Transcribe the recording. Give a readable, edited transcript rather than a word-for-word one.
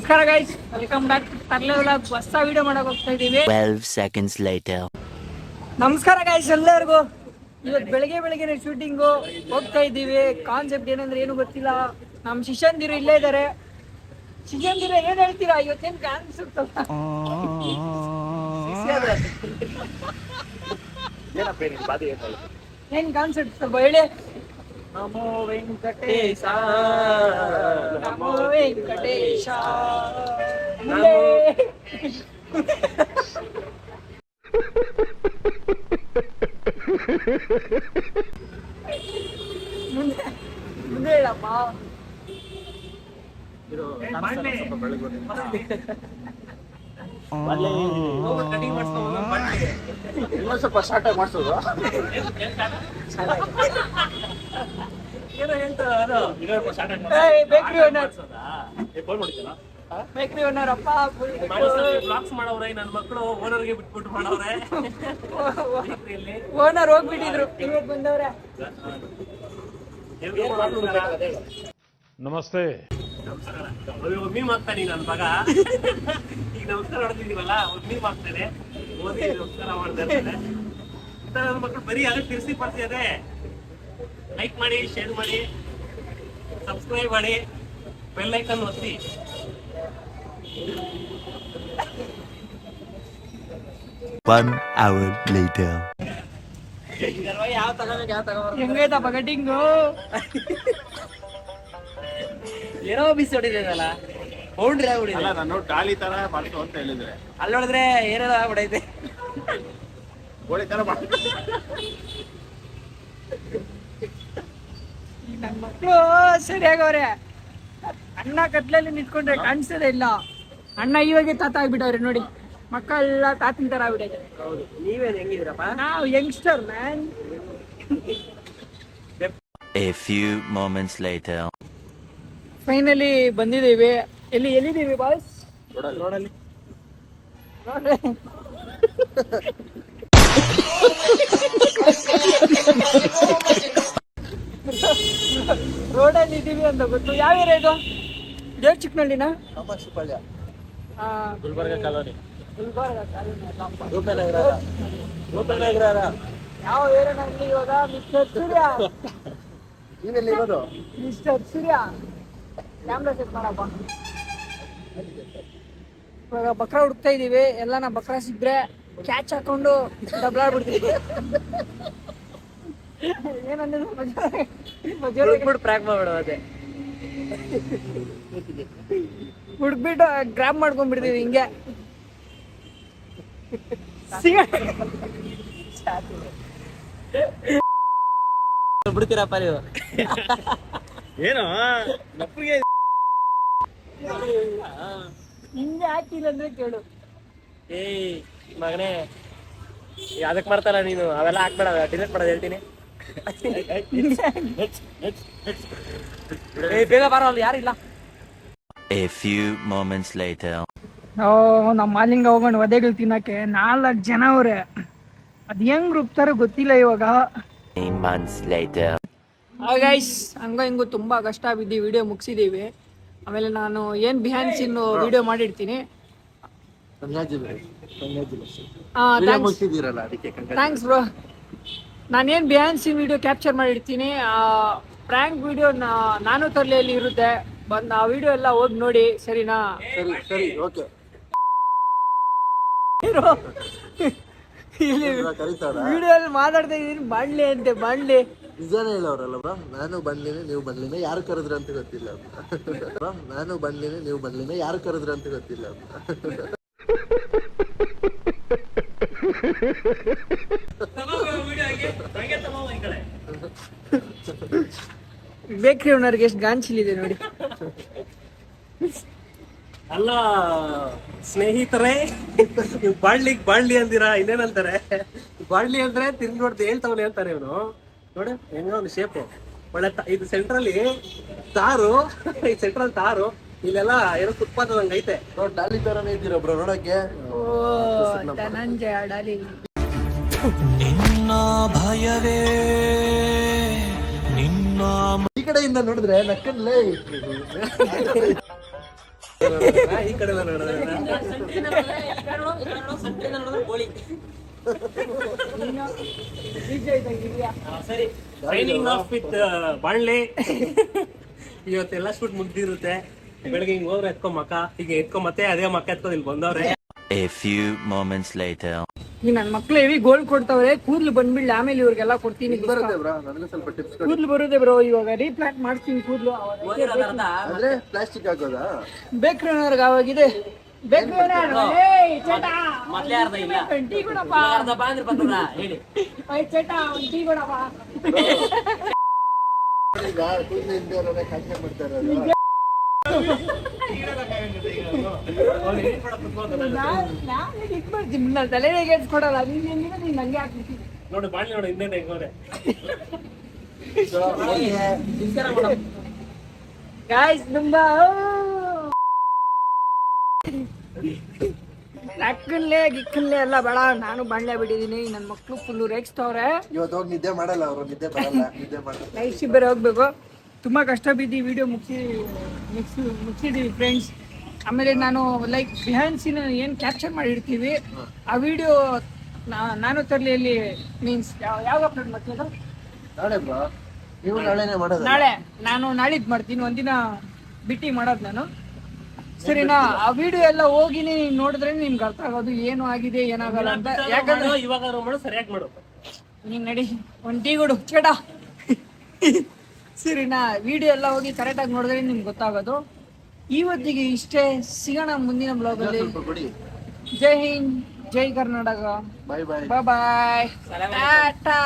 ನಮಸ್ಕಾರ guys, welcome back to Tharle vlog. ಹೊಸ video ಮಾಡಕ್ ಹೋಗ್ತಾ ಇದೀವಿ. 12 seconds later. ನಮಸ್ಕಾರ ಗೈಸ್ ಎಲ್ಲರಿಗೂ. ಇವತ್ತು ಬೆಳಗ್ಗೆ ಶೂಟಿಂಗು ಹೋಗ್ತಾ ಇದ್ದೀವಿ. ಕಾನ್ಸೆಪ್ಟ್ ಏನಂದ್ರೆ ಏನು ಗೊತ್ತಿಲ್ಲ. ನಮ್ಮ ಶಿಷ್ಯಂದಿರು ಇಲ್ಲೇ ಇದ್ದಾರೆ. ಶಿಷ್ಯಂದಿರು ಏನ್ ಹೇಳ್ತೀರಾ? ಇವತ್ತೇನು ಕಾನ್ಸೆಪ್ಟ್ ಏನ್ ಕಾನ್ಸೆಪ್ಟ್ ಸ್ವಲ್ಪ ಹೇಳಿ. ನಮೋ ವೆಂಕಟೇಶ ನಮೋ ವೆಂಕಟೇಶ ಮುಂದೆ ಹೇಳಪ್ಪ. ಸ್ವಲ್ಪ ಸ್ಟಾರ್ಟ್ ಆಗಿ ಮಾಡಿಸೋದು. ಬೇಕ್ರಿ ಓನರ್ ಬೇಕ್ರಿ ಓನರ್ ಅಪ್ಪ ಬ್ಲಾಗ್ಸ್ ಮಾಡವ್ರೆ. ನನ್ನ ಮಕ್ಕಳು ಓನರ್ಗೆ ಬಿಟ್ಬಿಟ್ಟು ಮಾಡವ್ರೆ. ಓನರ್ ಹೋಗ್ಬಿಟ್ಟಿದ್ರು, ಇವತ್ತು ಬಂದವ್ರೆ. ನಮಸ್ತೆ. ಮೀನ್ ಮಾಡ್ತಾನೆ ನನ್ನ ಮಗ. ಈಗ ನಮಸ್ಕಾರ ಹೊಡ್ತಿದೀವಲ್ಲ, ಮೀನ್ ಮಾಡ್ತಾನೆ. ಓದಿ ನಮಸ್ಕಾರ ಮಾಡ್ತಾ ಇರ್ತಾನೆ. ನನ್ನ ಮಕ್ಕಳು ಬರೀ ಅದೇ ತಿರ್ಸಿ ಪರ್ಸಿ ಅದೇ. ಲೈಕ್ ಮಾಡಿ, ಶೇರ್ ಮಾಡಿ, ಸಬ್ಸ್ಕ್ರೈಬ್ ಮಾಡಿ, ಬೆಲ್ ಐಕನ್ ಒತ್ತಿ. One hour later. ಹೆಂಗೈತಪ್ಪ ಕಟಿಂಗು? ಏನೋ ಬಿಸಿ ಹೊಡಿದಲ್ಲ, ಬೌಂಡ್ರಿ ಆಗ್ಬಿಡಿಲ್ಲ. ನಾನು ಟಾಲಿ ತರ ಮಾಡ್ತು ಅಂತ ಹೇಳಿದ್ರೆ ಅಲ್ಲಿ ನೋಡಿದ್ರೆ ಏನೇನೋ ಆಗ್ಬಿಡೈತೆ. ಗೋಳಿ ತರ ಮಾಡ್ತು. ನನ್ನ ಮಕ್ಕಳು ಸರಿಯಾಗವ್ರೆ. ಅಣ್ಣ ಕತ್ಲಲ್ಲಿ ನಿಂತ್ಕೊಂಡ್ರೆ ಕಾಣಿಸೋದೇ ಇಲ್ಲ. ಅಣ್ಣ ಇವಾಗೆ ತಾತ ಆಗ್ಬಿಟ್ಟವ್ರೆ ನೋಡಿ. ಮಕ್ಕಳೆಲ್ಲ ತಾತನ ತರ ಆಗ್ಬಿಟ್ಟೈತೆ. ನೀವೇನ್ ಹೆಂಗಿದ್ರಪ್ಪ? ನಾವು youngster man. A few moments later. Finally ಬಂದಿದ್ದೀವಿ. ಎಲ್ಲಿದ್ದೀವಿ ಬಾಯ್ಸ್? ರೋಡಲ್ಲಿ ರೋಡಲ್ಲಿ ಇದ್ದೀವಿ ಅಂತ ಗೊತ್ತು. ಯಾವ ಏರಿಯಾ ಇದು? ದೇವ್ ಚಿಕ್ಕನಹಳ್ಳಿನ? ಕಾಮಾಕ್ಷಿಪಾಳ್ಯ, ಆ, ಗುಲ್ಬರ್ಗ ಕಾಲೋನಿ, ಗುಲ್ಬರ್ಗ ಕಾಲೋನಿ ಅಲ್ಲಪ್ಪ. ರೂಪನಗರ. ಯಾವ ಏರಿಯಾನಲ್ಲಿ ಇವಾಗ? ಮಿಸ್ಟರ್ ಸೂರ್ಯ. ನೀವೆಲ್ಲಿ ಇರೋದು? ಮಿಸ್ಟರ್ ಸೂರ್ಯ ಕ್ಯಾಮ್ರಾ ಸೆಟ್ ಮಾಡಪ್ಪ. ಇವಾಗ ಬಕ್ರ ಹುಡುಕ್ತಾ ಇದೀವಿ. ಎಲ್ಲ ಬಕ್ರ ಸಿಗ್ರೆ ಕ್ಯಾಚ್ ಹಾಕೊಂಡು ಡಬ್ಲಾಡ್ಬಿಡ್ತೀವಿ. ಏನಂದ್ರೆ ಪ್ರಾಕ್ ಮಾಡ್ಬಿಡೋ ಅದೇ. ಹುಡುಕ್ಬಿಟ್ಟು ಗ್ರಾಬ್ ಮಾಡ್ಕೊಂಡ್ಬಿಡ್ತೀವಿ ಹಿಂಗೆ. ಬಿಡ್ತೀರಪ್ಪ ನೀವು? ಏನು ನಪ್ಪಿಗೆ ಹಿಂಗೆ ಹಾಕಿಲ್ಲ ಅಂದ್ರೆ ಕೇಳು. ಏಯ್ ಮಗನೇ, ಅದಕ್ಕೆ ಮಾಡ್ತಾರ ನೀನು. ಅವೆಲ್ಲ ಹಾಕ್ಬೇಡ, ಡಿಲೀಟ್ ಮಾಡೋದು ಹೇಳ್ತೀನಿ. ಬೇಗ ಬಾರೋ, ಅಲ್ಲಿ ಯಾರಿಲ್ಲ. A few moments later. ನಮ್ಮ ಮಾಲಿಂಗ ಹೋಗೋಣ ವಧೆಗಳು ತಿನ್ನಕ್ಕೆ. 4 ಜನ ಅವ್ರೆ. ಅದ್ ಹೆಂಗ್ ರುಬ್ತಾರೋ ಗೊತ್ತಿಲ್ಲ ಇವಾಗ. 8 months later. ಗೈಸ್, ಹಂಗೋ ಹಿಂಗೋ ತುಂಬಾ ಕಷ್ಟ ಬಿದ್ದು ವಿಡಿಯೋ ಮುಗಿಸಿದೀವಿ. ಆಮೇಲೆ ನಾನು ಏನ್ ಬಿಹೈಂಡ್ ಸೀನ್ ವಿಡಿಯೋ ಮಾಡಿರ್ತೀನಿ. Thanks bro. ನಾನೇನ್ ಬಿಹೈಂಡ್ ಸೀನ್ ವಿಡಿಯೋ ಕ್ಯಾಪ್ಚರ್ ಮಾಡಿರ್ತೀನಿ. ಪ್ರ್ಯಾಂಕ್ ವಿಡಿಯೋ ನಾನು ತರ್ಲೆಯಲ್ಲಿ ಇರುತ್ತೆ. ಬಂದು ಆ ವಿಡಿಯೋ ಎಲ್ಲ ಹೋಗಿ ನೋಡಿ, ಸರಿನಾ? ಸರಿ ಓಕೆ. ಇಲ್ಲಿ ವಿಡಿಯೋ ಅಲ್ಲಿ ಮಾತಾಡ್ತಾ ಇದೀನಿ. ಬಾಣ್ಲಿ ಅಂತೆ, ಬಾಣ್ಲಿ. ನಿಜಾನೇ ಹೇಳೋರಲ್ಲ ಬ್ರೋ, ನಾನು ಬಂದ್ಲೇನೆ ನೀವು ಬಂದ್ಲೇನೆ ಯಾರು ಕರೆದ್ರ ಅಂತ ಗೊತ್ತಿಲ್ಲ. ನಾನು ಬಂದ್ಲೇನೆ ನೀವು ಬಂದ್ಲೇನೆ ಯಾರು ಕರೆದ್ರ ಅಂತ ಗೊತ್ತಿಲ್ಲ. ಬೇಕ್ರಿ ಓನರ್ಗೆ ಎಷ್ಟು ಗಾಂಚಿಲಿದೆ ನೋಡಿ. ಅಲ್ಲ ಸ್ನೇಹಿತರೇ, ನೀವು ಬಾಳ್ಲಿ ಅಂದಿರಾ, ಇನ್ನೇನಂತಾರೆ? ಬಾಳ್ಲಿ ಅಂದ್ರೆ ತಿರ್ಗಿ ನೋಡ್ದು ಹೇಳ್ತಾವನೆ ಅಂತಾರೆ ಇವನು. ನೋಡಿ ಹೆಂಗ ಒಂದು ಶೇಪು ಒಳ್ಳೆ. ಇದು ಸೆಂಟ್ರಲ್ಲಿ ತಾರು, ಈ ಸೆಂಟ್ರಲ್ ತಾರು, ಇಲ್ಲೆಲ್ಲ ಏನೋ ಫುಟ್ಪಾತ್ ನಂಗೆ ಐತೆ. ಡಾಲಿ ತರನೇ ಇದ್ದೀರಾ ಬ್ರೋ ನೋಡಕ್ಕೆ. ಓ ಧನಂಜಯ ಡಾಲಿ. ನಿನ್ನ ಭಯವೇ ನಿನ್ನ ಈ ಕಡೆಯಿಂದ ನೋಡಿದ್ರೆ ನಕ್ಕಲ್ಲೇ ಈ ಕಡೆ ನೋಡಿದ್ರೆ ಸರಿ ಸೈನಿಂಗ್ ಆಫ್ ವಿತ್ ಬಾಣ್ಲೆ. ಇವತ್ತೆಲ್ಲ ಶೂಟ್ ಮುಗ್ದಿರುತ್ತೆ. ಬೆಳಗ್ಗೆ ಹಿಂಗ್ ಹೋದ್ರೆ ಎತ್ಕೊ ಮಕ್ಕ, ಈಗ ಎತ್ಕೊ ಮತ್ತೆ ಅದೇ ಮಕ್ಕ ಎತ್ಕೊಂಡು ಇಲ್ಲಿ ಬಂದವ್ರೆ. A few moments later. ಈ ನನ್ ಮಕ್ಳು ಹೆವಿ ಗೋಲ್ಡ್ ಕೊಡ್ತಾವ್ರೆ. ಕೂದ್ಲು ಬಂದ್ಬಿಡ್ಲಿ, ಆಮೇಲೆ ಇವ್ರಿಗೆಲ್ಲ ಕೊಡ್ತೀನಿ. ಬರುತ್ತೆ ಬ್ರೋ, ನನಗೆ ಸ್ವಲ್ಪ ಟಿಪ್ಸ್ ಕೊಡಿ. ಕೂದ್ಲು ಬರುತ್ತೆ ಬ್ರೋ, ಇವಾಗ ರೀಪ್ಲಾಂಟ್ ಮಾಡ್ತೀನಿ ಕೂದ್ಲು. ಅಂದ್ರೆ ಪ್ಲಾಸ್ಟಿಕ್ ಹಾಕೋದಾ? ಬೇಕ್ರಿ ಓನರ್ಗೆ ಅವಾಗಿದೆ. ಬೇಕ್ರಿ ಓನರ್ ಟೀ ಕೊಡಪ್ಪ. ಚಟ ಒಂದ್ ಟೀ ಕೊಡಪ್ಪ. ಈಗ ಕೂದಲು ಹಿಂದೆ ಅವರೇ ಕಾಂಟ್ಯಾಕ್ಟ್ ಮಾಡ್ತಾ ಇರೋದು. ನಾನು ತಲೆಗೆ ಎಡ್ಸ್ಕೊಡಲ್ಲ. ನೀನ್ ನಂಗೆ ಹಾಕ್ಬಿಡ್ತೀನಿ ನೋಡಿ ಬಾಣ್ಲೆ ನೋಡಿ ಹಿಂದೆ ಹೆಂಗವ್ರೆ. ಗಾಯ್ಸ್ ತುಂಬಾ ಅಕ್ಕನ್ಲೆ ಗಿಕ್ಕನ್ಲೆ ಎಲ್ಲ ಬೇಡ, ನಾನು ಬಾಣ್ಲೆ ಬಿಟ್ಟಿದೀನಿ. ನನ್ ಮಕ್ಳು ಫುಲ್ಲು ರೇಗಿಸ್ತವ್ರೆ. ಇವತ್ತು ಹೋಗಿ ನಿದ್ದೆ ಮಾಡಲ್ಲ ಅವರು, ನಿದ್ದೆ ಬರಲ್ಲ, ನಿದ್ದೆ ಮಾಡಲ್ಲ. ನೈಟ್ ಶಿಫ್ಟ್ ಬೇರೆ ಹೋಗ್ಬೇಕು. ತುಂಬಾ ಕಷ್ಟ ಬಿದ್ದು ವಿಡಿಯೋ ಮುಗಿಸಿದೀವಿ ಫ್ರೆಂಡ್ಸ್. ಆಮೇಲೆ ನಾನು ಲೈಕ್ ಬಿಹೈಂಡ್ ಸೀನ್ ಏನ್ ಕ್ಯಾಪ್ಚರ್ ಮಾಡಿರ್ತೀವಿ ಆ ವಿಡಿಯೋ ನಾನು ತರಲಿಯಲ್ಲಿ ಮೀನ್ಸ್ ಯಾವಾಗ ಅಪ್ಲೋಡ್ ಮಾಡ್ತೀನಿ? ನಾಳೆ ಬ್ರೋ, ನೀವು ನಾಳೆನೇ ಮಾಡೋದು? ನಾಳೆ ನಾನು ನಾಳಿದ್ ಮಾಡ್ತೀನಿ, ಒಂದಿನ ಬಿಟ್ಟು ಮಾಡೋದು ನಾನು. ಸರಿನಾ? ಆ ವಿಡಿಯೋ ಎಲ್ಲ ಹೋಗಿನಿ ನೋಡಿದ್ರೆ ನಿಮ್ಗೆ ಅರ್ಥ ಆಗೋದು ಏನು ಆಗಿದೆ ಏನಾಗಲ್ಲ ಅಂತ. ಯಾಕಂದ್ರೆ ಇವಾಗ ಮಾಡು, ಸರಿಯಾಗಿ ಮಾಡು. ನೀನ್ ನಡಿ ಒಂದ್ ಟೀ ಕೊಡು ಚೇಟ. ಸರಿನಾ? ವಿಡಿಯೋ ಎಲ್ಲ ಹೋಗಿ ಕರೆಕ್ಟಾಗಿ ನೋಡಿದ್ರೆ ನಿಮ್ಗೆ ಗೊತ್ತಾಗೋದು. ಇವತ್ತಿಗೆ ಇಷ್ಟೇ, ಸಿಗೋಣ ಮುಂದಿನ ಬ್ಲಾಗಲ್ಲಿ. ಸ್ವಲ್ಪ ಕೊಡಿ. ಜೈ ಹಿಂದ್, ಜೈ ಕರ್ನಾಟಕ. ಬಾಯ್ ಬಾಯ್. ಬಾಯ್ ಬಾಯ್, ಟಾಟಾ.